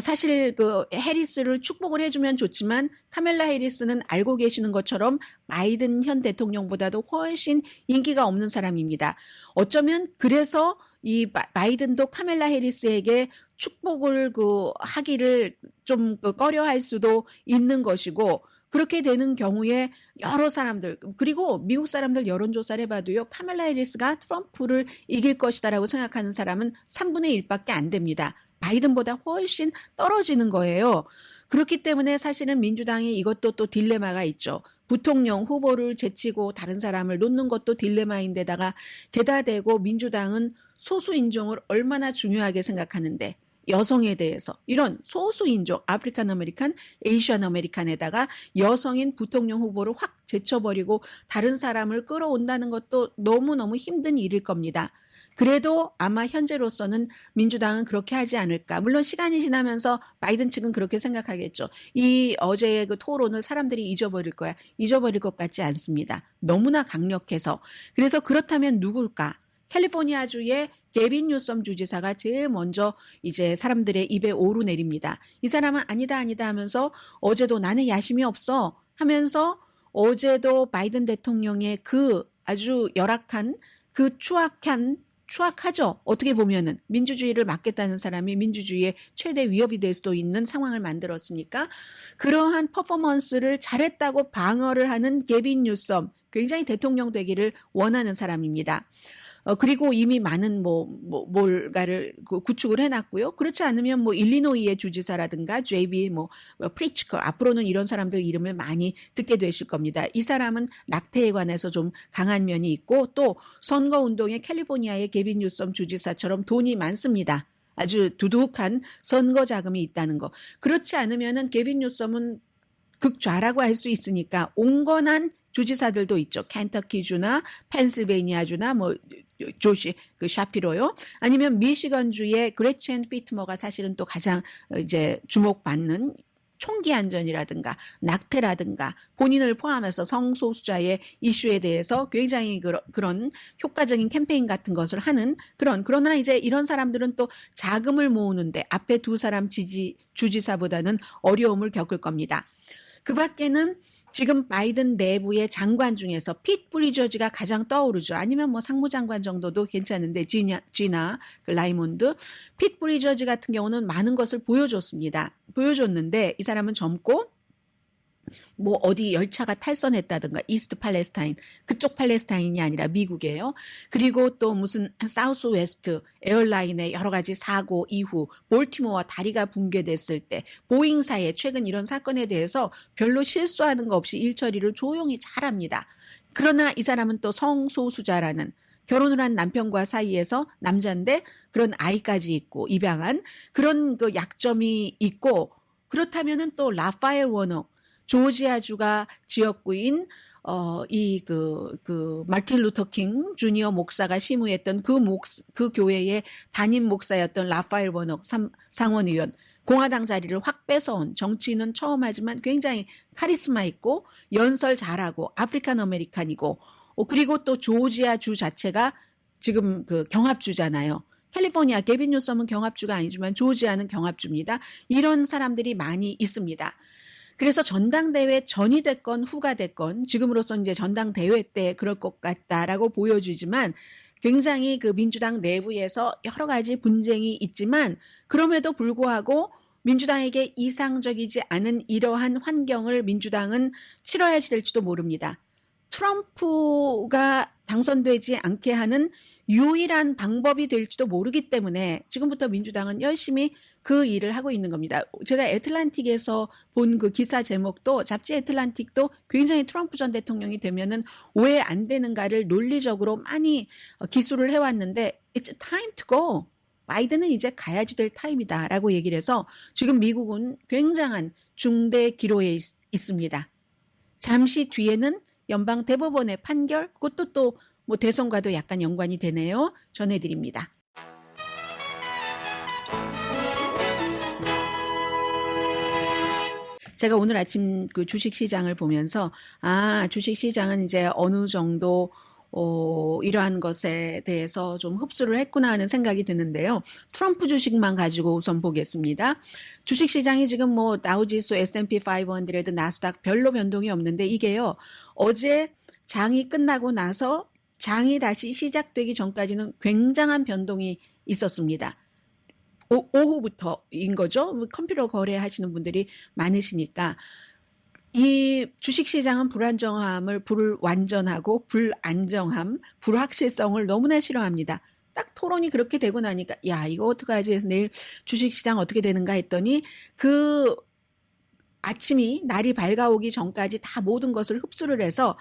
사실 그 해리스를 축복을 해주면 좋지만 카멜라 해리스는 알고 계시는 것처럼 바이든 현 대통령보다도 훨씬 인기가 없는 사람입니다. 어쩌면 그래서 이 바이든도 카멜라 해리스에게 축복을 하기를 좀 꺼려할 수도 있는 것이고, 그렇게 되는 경우에 여러 사람들, 그리고 미국 사람들 여론조사를 해봐도요, 카멜라 해리스가 트럼프를 이길 것이다라고 생각하는 사람은 3분의 1밖에 안 됩니다. 바이든보다 훨씬 떨어지는 거예요. 그렇기 때문에 사실은 민주당이 이것도 또 딜레마가 있죠. 부통령 후보를 제치고 다른 사람을 놓는 것도 딜레마인데다가 게다 대고 민주당은 소수 인종을 얼마나 중요하게 생각하는데, 여성에 대해서 이런 소수 인종, 아프리칸 아메리칸, 에이시안 아메리칸에다가 여성인 부통령 후보를 확 제쳐버리고 다른 사람을 끌어온다는 것도 너무너무 힘든 일일 겁니다. 그래도 아마 현재로서는 민주당은 그렇게 하지 않을까. 물론 시간이 지나면서 바이든 측은 그렇게 생각하겠죠. 이 어제의 그 토론을 사람들이 잊어버릴 거야. 잊어버릴 것 같지 않습니다. 너무나 강력해서. 그래서 그렇다면 누굴까? 캘리포니아주의 게빈 뉴섬 주지사가 제일 먼저 이제 사람들의 입에 오르내립니다. 이 사람은 아니다 하면서 어제도 나는 야심이 없어 하면서 어제도 바이든 대통령의 그 아주 열악한 그 추악하죠. 어떻게 보면은 민주주의를 막겠다는 사람이 민주주의의 최대 위협이 될 수도 있는 상황을 만들었으니까 그러한 퍼포먼스를 잘했다고 방어를 하는 게빈 뉴섬, 굉장히 대통령 되기를 원하는 사람입니다. 그리고 이미 많은 뭘가를 구축을 해놨고요. 그렇지 않으면 일리노이의 주지사라든가 JB 프리츠커, 앞으로는 이런 사람들 이름을 많이 듣게 되실 겁니다. 이 사람은 낙태에 관해서 좀 강한 면이 있고 또 선거운동에 캘리포니아의 게빈 뉴섬 주지사처럼 돈이 많습니다. 아주 두둑한 선거 자금이 있다는 거. 그렇지 않으면은 게빈 뉴섬은 극좌라고 할 수 있으니까 온건한 주지사들도 있죠. 켄터키주나 펜실베이니아주나 조시 샤피로요. 아니면 미시건주의 그레첸 피트머가 사실은 또 가장 이제 주목받는 총기 안전이라든가 낙태라든가 본인을 포함해서 성소수자의 이슈에 대해서 굉장히 그런 효과적인 캠페인 같은 것을 하는 그러나 이제 이런 사람들은 또 자금을 모으는데 앞에 두 사람 주지사보다는 어려움을 겪을 겁니다. 그 밖에는 지금 바이든 내부의 장관 중에서 핏 브리저지가 가장 떠오르죠. 아니면 상무장관 정도도 괜찮은데 지나 라이몬드, 핏 브리저지 같은 경우는 많은 것을 보여줬는데 이 사람은 젊고 어디 열차가 탈선했다든가 이스트 팔레스타인, 그쪽 팔레스타인이 아니라 미국이에요. 그리고 또 무슨 사우스 웨스트 에어라인의 여러 가지 사고 이후 볼티모어 다리가 붕괴됐을 때 보잉사의 최근 이런 사건에 대해서 별로 실수하는 거 없이 일 처리를 조용히 잘합니다. 그러나 이 사람은 또 성소수자라는 결혼을 한 남편과 사이에서 남자인데 그런 아이까지 있고 입양한 그런 그 약점이 있고, 그렇다면은 또 라파엘 워녹 조지아주가 지역구인 마틴 루터 킹 주니어 목사가 시무했던 그 교회의 담임 목사였던 라파엘 워녹 상원의원, 공화당 자리를 확 뺏어온 정치인은 처음 하지만 굉장히 카리스마 있고 연설 잘하고 아프리칸 아메리칸이고, 그리고 또 조지아 주 자체가 지금 경합주잖아요. 캘리포니아 게빈 뉴섬은 경합주가 아니지만 조지아는 경합주입니다. 이런 사람들이 많이 있습니다. 그래서 전당대회 전이 됐건 후가 됐건 지금으로서 이제 전당대회 때 그럴 것 같다라고 보여지지만 굉장히 민주당 내부에서 여러 가지 분쟁이 있지만 그럼에도 불구하고 민주당에게 이상적이지 않은 이러한 환경을 민주당은 치러야 될지도 모릅니다. 트럼프가 당선되지 않게 하는 유일한 방법이 될지도 모르기 때문에 지금부터 민주당은 열심히 그 일을 하고 있는 겁니다. 제가 애틀란틱에서 본 그 기사 제목도, 잡지 애틀란틱도 굉장히 트럼프 전 대통령이 되면은 왜 안 되는가를 논리적으로 많이 기술을 해왔는데 It's time to go. 바이든은 이제 가야지 될 타임이다라고 얘기를 해서 지금 미국은 굉장한 중대 기로에 있습니다. 잠시 뒤에는 연방 대법원의 판결, 그것도 또 대선과도 약간 연관이 되네요. 전해드립니다. 제가 오늘 아침 주식시장을 보면서 주식시장은 이제 어느 정도 이러한 것에 대해서 좀 흡수를 했구나 하는 생각이 드는데요. 트럼프 주식만 가지고 우선 보겠습니다. 주식 시장이 지금 뭐 다우지수, S&P 500, 나스닥 별로 변동이 없는데 이게요. 어제 장이 끝나고 나서 장이 다시 시작되기 전까지는 굉장한 변동이 있었습니다. 오후부터인 거죠. 컴퓨터 거래하시는 분들이 많으시니까. 이 주식시장은 불완전하고 불안정함, 불확실성을 너무나 싫어합니다. 딱 토론이 그렇게 되고 나니까 야 이거 어떡하지 해서 내일 주식시장 어떻게 되는가 했더니 그 아침이 날이 밝아오기 전까지 다 모든 것을 흡수를 해서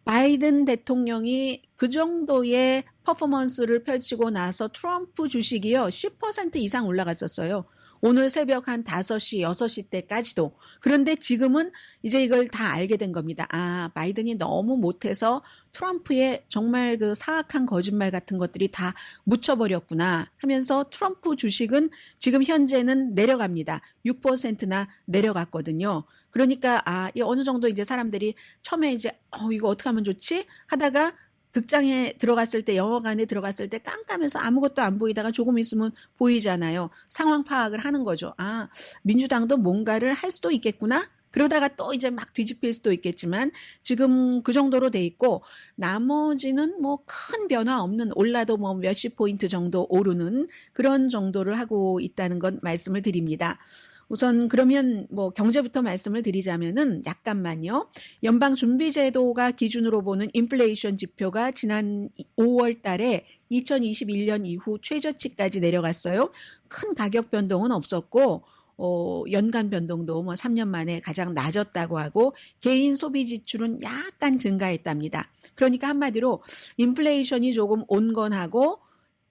바이든 대통령이 그 정도의 퍼포먼스를 펼치고 나서 트럼프 주식이요 10% 이상 올라갔었어요. 오늘 새벽 한 5시, 6시 때까지도. 그런데 지금은 이제 이걸 다 알게 된 겁니다. 아, 바이든이 너무 못해서 트럼프의 정말 그 사악한 거짓말 같은 것들이 다 묻혀버렸구나 하면서 트럼프 주식은 지금 현재는 내려갑니다. 6%나 내려갔거든요. 그러니까 어느 정도 이제 사람들이 처음에 이제 이거 어떻게 하면 좋지? 하다가 극장에 들어갔을 때 영화관에 들어갔을 때 깜깜해서 아무것도 안 보이다가 조금 있으면 보이잖아요. 상황 파악을 하는 거죠. 아, 민주당도 뭔가를 할 수도 있겠구나. 그러다가 또 이제 막 뒤집힐 수도 있겠지만 지금 그 정도로 돼 있고 나머지는 뭐 큰 변화 없는 올라도 뭐 몇십 포인트 정도 오르는 그런 정도를 하고 있다는 것 말씀을 드립니다. 우선 그러면 뭐 경제부터 말씀을 드리자면은 약간만요. 연방준비제도가 기준으로 보는 인플레이션 지표가 지난 5월 달에 2021년 이후 최저치까지 내려갔어요. 큰 가격 변동은 없었고 연간 변동도 뭐 3년 만에 가장 낮았다고 하고 개인 소비 지출은 약간 증가했답니다. 그러니까 한마디로 인플레이션이 조금 온건하고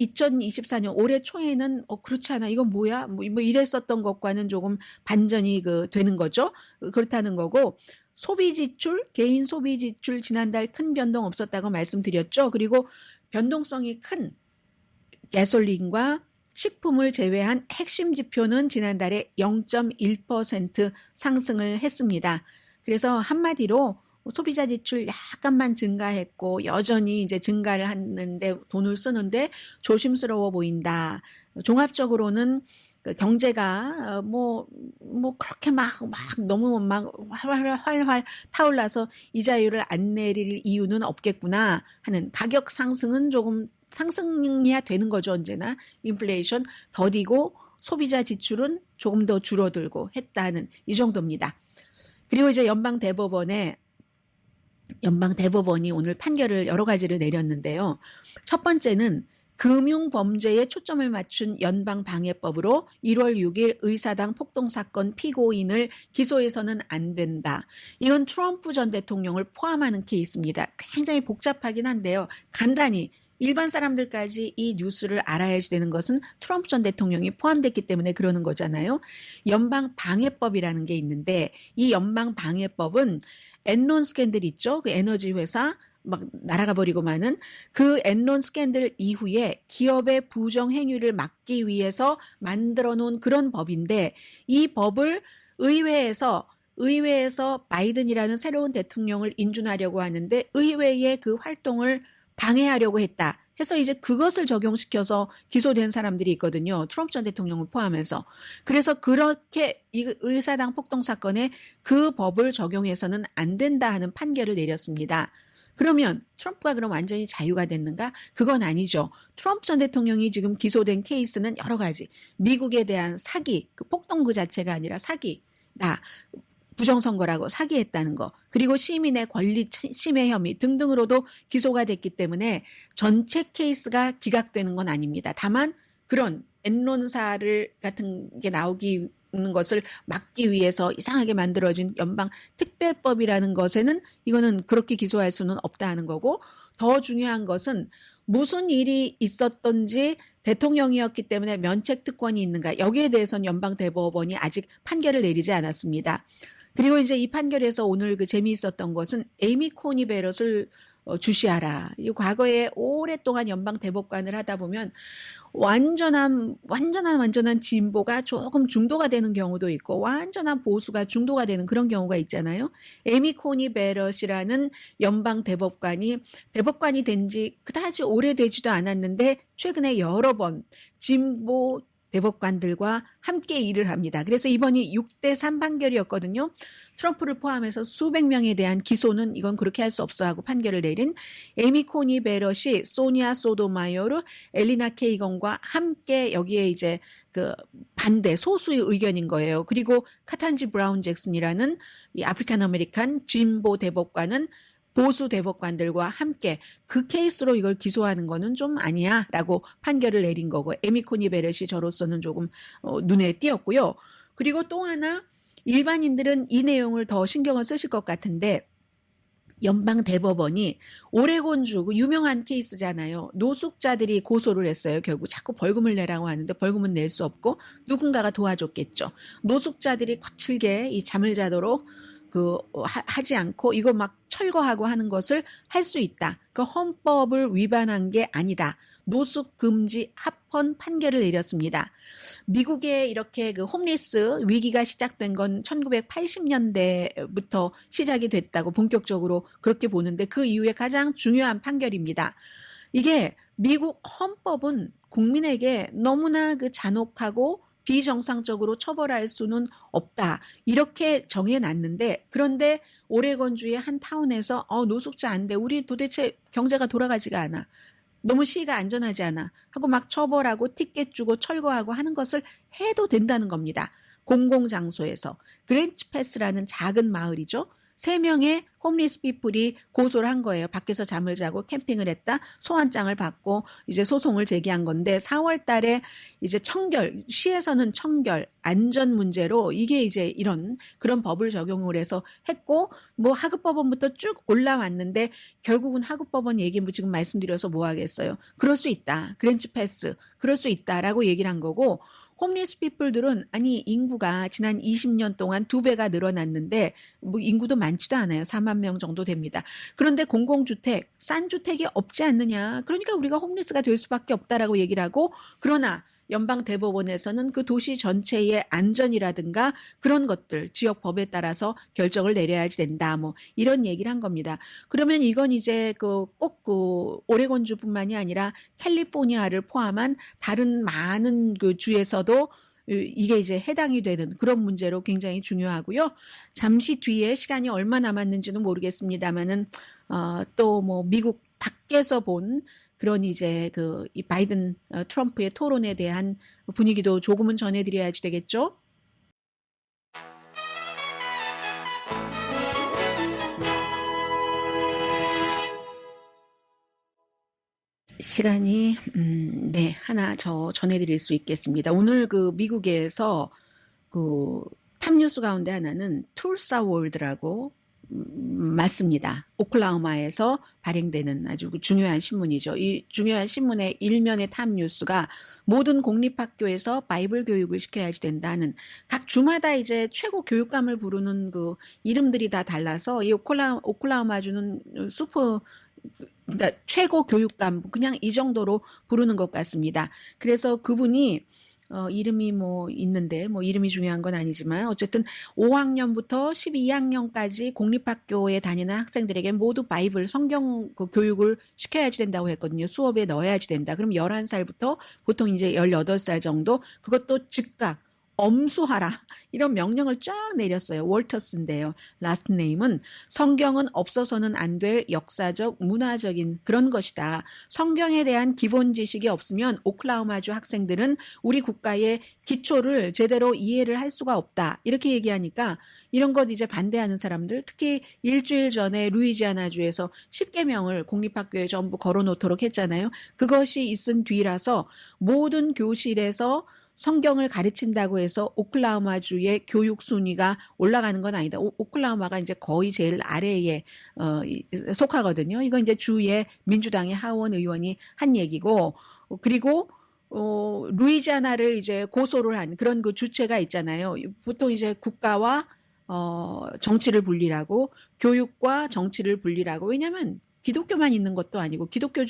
2024년 올해 초에는 그렇지 않아 이건 뭐야 뭐 이랬었던 것과는 조금 반전이 되는 거죠. 그렇다는 거고 소비 지출 개인 소비 지출 지난달 큰 변동 없었다고 말씀드렸죠. 그리고 변동성이 큰 가솔린과 식품을 제외한 핵심 지표는 지난달에 0.1% 상승을 했습니다. 그래서 한마디로 소비자 지출 약간만 증가했고 여전히 이제 증가를 하는데 돈을 쓰는데 조심스러워 보인다. 종합적으로는 경제가 뭐 그렇게 막 너무 막 활활 타올라서 이자율을 안 내릴 이유는 없겠구나 하는 가격 상승은 조금 상승해야 되는 거죠. 언제나 인플레이션 더디고 소비자 지출은 조금 더 줄어들고 했다는 이 정도입니다. 그리고 이제 연방대법원이 오늘 판결을 여러 가지를 내렸는데요. 첫 번째는 금융범죄에 초점을 맞춘 연방방해법으로 1월 6일 의사당 폭동사건 피고인을 기소해서는 안 된다. 이건 트럼프 전 대통령을 포함하는 케이스입니다. 굉장히 복잡하긴 한데요. 간단히 일반 사람들까지 이 뉴스를 알아야지 되는 것은 트럼프 전 대통령이 포함됐기 때문에 그러는 거잖아요. 연방방해법이라는 게 있는데 이 연방방해법은 엔론 스캔들 있죠. 그 에너지 회사 막 날아가 버리고 마는 그 엔론 스캔들 이후에 기업의 부정 행위를 막기 위해서 만들어 놓은 그런 법인데 이 법을 의회에서 바이든이라는 새로운 대통령을 인준하려고 하는데 의회의 그 활동을 방해하려고 했다. 해서 이제 그것을 적용시켜서 기소된 사람들이 있거든요. 트럼프 전 대통령을 포함해서. 그래서 그렇게 이 의사당 폭동 사건에 그 법을 적용해서는 안 된다 하는 판결을 내렸습니다. 그러면 트럼프가 그럼 완전히 자유가 됐는가? 그건 아니죠. 트럼프 전 대통령이 지금 기소된 케이스는 여러 가지. 미국에 대한 사기, 그 폭동 그 자체가 아니라 사기다. 부정선거라고 사기했다는 거, 그리고 시민의 권리 침해 혐의 등등으로도 기소가 됐기 때문에 전체 케이스가 기각되는 건 아닙니다. 다만 그런 엔론사를 같은 게 나오기 있는 것을 막기 위해서 이상하게 만들어진 연방특별법이라는 것에는 이거는 그렇게 기소할 수는 없다 하는 거고, 더 중요한 것은 무슨 일이 있었던지 대통령이었기 때문에 면책특권이 있는가, 여기에 대해서는 연방대법원이 아직 판결을 내리지 않았습니다. 그리고 이제 이 판결에서 오늘 그 재미있었던 것은 에이미 코니 베럿을 주시하라. 이 과거에 오랫동안 연방 대법관을 하다 보면 완전한 진보가 조금 중도가 되는 경우도 있고 완전한 보수가 중도가 되는 그런 경우가 있잖아요. 에미 코니 베럿이라는 연방 대법관이 된 지 그다지 오래되지도 않았는데 최근에 여러 번 진보 대법관들과 함께 일을 합니다. 그래서 이번이 6대3 판결이었거든요. 트럼프를 포함해서 수백 명에 대한 기소는 이건 그렇게 할 수 없어 하고 판결을 내린 에미 코니 베럿이 소니아 소토마요르, 엘리나 케이건과 함께 여기에 이제 그 반대 소수의 의견인 거예요. 그리고 카탄지 브라운 잭슨이라는 이 아프리칸 아메리칸 진보 대법관은 보수 대법관들과 함께 그 케이스로 이걸 기소하는 거는 좀 아니야 라고 판결을 내린 거고 에미 코니 베럿이 저로서는 조금 눈에 띄었고요. 그리고 또 하나 일반인들은 이 내용을 더 신경을 쓰실 것 같은데 연방 대법원이 오레곤주 그 유명한 케이스잖아요. 노숙자들이 고소를 했어요. 결국 자꾸 벌금을 내라고 하는데 벌금은 낼 수 없고 누군가가 도와줬겠죠. 노숙자들이 거칠게 이 잠을 자도록 하지 않고 이거 막 철거하고 하는 것을 할 수 있다. 그 헌법을 위반한 게 아니다. 노숙 금지 합헌 판결을 내렸습니다. 미국에 이렇게 그 홈리스 위기가 시작된 건 1980년대부터 시작이 됐다고 본격적으로 그렇게 보는데 그 이후에 가장 중요한 판결입니다. 이게 미국 헌법은 국민에게 너무나 그 잔혹하고 비정상적으로 처벌할 수는 없다. 이렇게 정해놨는데 그런데 오레곤주의 한 타운에서 노숙자 안 돼. 우리 도대체 경제가 돌아가지가 않아. 너무 시가 안전하지 않아. 하고 막 처벌하고 티켓 주고 철거하고 하는 것을 해도 된다는 겁니다. 공공장소에서. 그랜츠 패스라는 작은 마을이죠. 3명의 홈리스 피플이 고소를 한 거예요. 밖에서 잠을 자고 캠핑을 했다. 소환장을 받고 이제 소송을 제기한 건데 4월 달에 이제 시에서는 청결, 안전 문제로 이게 이제 이런 그런 법을 적용을 해서 했고 뭐 하급법원부터 쭉 올라왔는데 결국은 하급법원 얘기 지금 말씀드려서 뭐 하겠어요. 그럴 수 있다. 그랜츠 패스. 그럴 수 있다라고 얘기를 한 거고 홈리스 피플들은 아니 인구가 지난 20년 동안 2배가 늘어났는데 뭐 인구도 많지도 않아요. 4만 명 정도 됩니다. 그런데 공공주택, 싼 주택이 없지 않느냐. 그러니까 우리가 홈리스가 될 수밖에 없다라고 얘기를 하고 그러나 연방 대법원에서는 그 도시 전체의 안전이라든가 그런 것들 지역법에 따라서 결정을 내려야지 된다. 뭐 이런 얘기를 한 겁니다. 그러면 이건 이제 꼭 오레곤주뿐만이 아니라 캘리포니아를 포함한 다른 많은 그 주에서도 이게 이제 해당이 되는 그런 문제로 굉장히 중요하고요. 잠시 뒤에 시간이 얼마 남았는지는 모르겠습니다만은 또 뭐 미국 밖에서 본 그런 이제 이 바이든 트럼프의 토론에 대한 분위기도 조금은 전해드려야지 되겠죠. 시간이 네 하나 전해드릴 수 있겠습니다. 오늘 미국에서 탑뉴스 가운데 하나는 툴사 월드라고 맞습니다. 오클라호마에서 발행되는 아주 중요한 신문이죠. 이 중요한 신문의 일면의 탑뉴스가 모든 공립학교에서 바이블 교육을 시켜야지 된다는 각 주마다 이제 최고 교육감을 부르는 이름들이 다 달라서 이 오클라호마주는 그러니까 최고 교육감 그냥 이 정도로 부르는 것 같습니다. 그래서 그분이 이름이 뭐 있는데 뭐 이름이 중요한 건 아니지만 어쨌든 5학년부터 12학년까지 공립학교에 다니는 학생들에게 모두 바이블 성경 교육을 시켜야지 된다고 했거든요. 수업에 넣어야지 된다. 그럼 11살부터 보통 이제 18살 정도 그것도 즉각 엄수하라 이런 명령을 쫙 내렸어요. 월터스인데요. 라스트 네임은 성경은 없어서는 안 될 역사적 문화적인 그런 것이다. 성경에 대한 기본 지식이 없으면 오클라호마주 학생들은 우리 국가의 기초를 제대로 이해를 할 수가 없다. 이렇게 얘기하니까 이런 것 이제 반대하는 사람들 특히 일주일 전에 루이지아나주에서 10계명을 공립학교에 전부 걸어놓도록 했잖아요. 그것이 있은 뒤라서 모든 교실에서 성경을 가르친다고 해서 오클라호마주의 교육 순위가 올라가는 건 아니다. 오클라호마가 이제 거의 제일 아래에 속하거든요. 이건 이제 주의 민주당의 하원 의원이 한 얘기고 그리고 루이지아나를 이제 고소를 한 그런 그 주체가 있잖아요. 보통 이제 국가와 정치를 분리하고 교육과 정치를 분리하고 왜냐하면 기독교만 있는 것도 아니고 기독교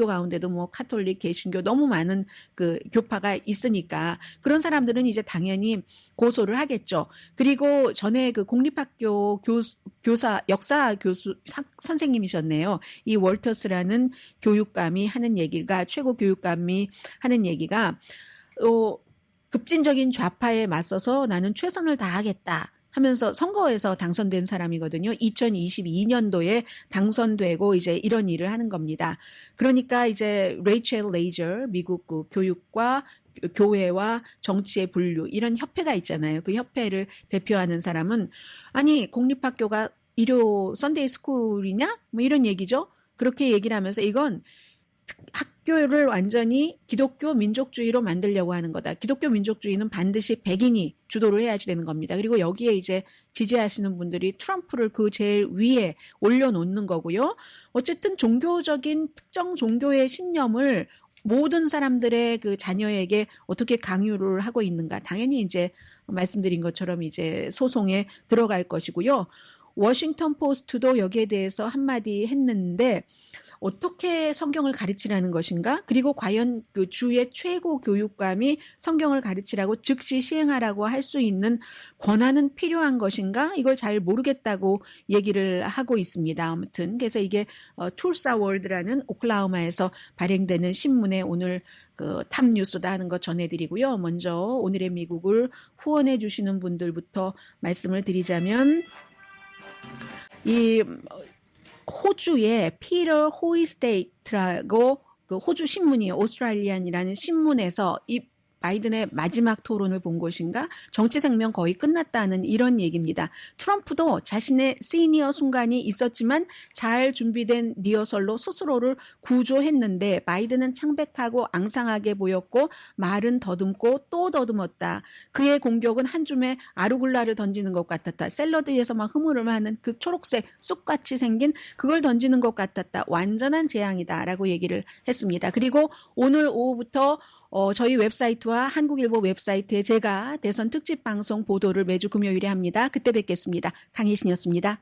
가운데도 뭐 카톨릭, 개신교 너무 많은 그 교파가 있으니까 그런 사람들은 이제 당연히 고소를 하겠죠. 그리고 전에 그 공립학교 역사 교수 선생님이셨네요. 이 월터스라는 교육감이 하는 얘기가 최고 교육감이 하는 얘기가 급진적인 좌파에 맞서서 나는 최선을 다하겠다 하면서 선거에서 당선된 사람이거든요. 2022년도에 당선되고 이제 이런 일을 하는 겁니다. 그러니까 이제 레이첼 레이저 미국 그 교육과 교회와 정치의 분류 이런 협회가 있잖아요. 그 협회를 대표하는 사람은 아니 공립학교가 일요 선데이 스쿨이냐? 뭐 이런 얘기죠. 그렇게 얘기를 하면서 이건 학교를 완전히 기독교 민족주의로 만들려고 하는 거다. 기독교 민족주의는 반드시 백인이 주도를 해야지 되는 겁니다. 그리고 여기에 이제 지지하시는 분들이 트럼프를 그 제일 위에 올려놓는 거고요. 어쨌든 종교적인 특정 종교의 신념을 모든 사람들의 그 자녀에게 어떻게 강요를 하고 있는가. 당연히 이제 말씀드린 것처럼 이제 소송에 들어갈 것이고요. 워싱턴 포스트도 여기에 대해서 한마디 했는데 어떻게 성경을 가르치라는 것인가? 그리고 과연 그 주의 최고 교육감이 성경을 가르치라고 즉시 시행하라고 할 수 있는 권한은 필요한 것인가? 이걸 잘 모르겠다고 얘기를 하고 있습니다. 아무튼 그래서 이게 툴사 월드라는 오클라호마에서 발행되는 신문에 오늘 그 탑뉴스다 하는 거 전해드리고요. 먼저 오늘의 미국을 후원해 주시는 분들부터 말씀을 드리자면 이 호주의 피터 호이스테이트라고 그 호주 신문이에요. 오스트레일리안이라는 신문에서 이 바이든의 마지막 토론을 본 것인가? 정치 생명 거의 끝났다는 이런 얘기입니다. 트럼프도 자신의 시니어 순간이 있었지만 잘 준비된 리허설로 스스로를 구조했는데 바이든은 창백하고 앙상하게 보였고 말은 더듬고 또 더듬었다. 그의 공격은 한 줌의 아루굴라를 던지는 것 같았다. 샐러드에서 막 흐물흐물하는 그 초록색 쑥같이 생긴 그걸 던지는 것 같았다. 완전한 재앙이다라고 얘기를 했습니다. 그리고 오늘 오후부터 저희 웹사이트와 한국일보 웹사이트에 제가 대선 특집 방송 보도를 매주 금요일에 합니다. 그때 뵙겠습니다. 강혜신이었습니다.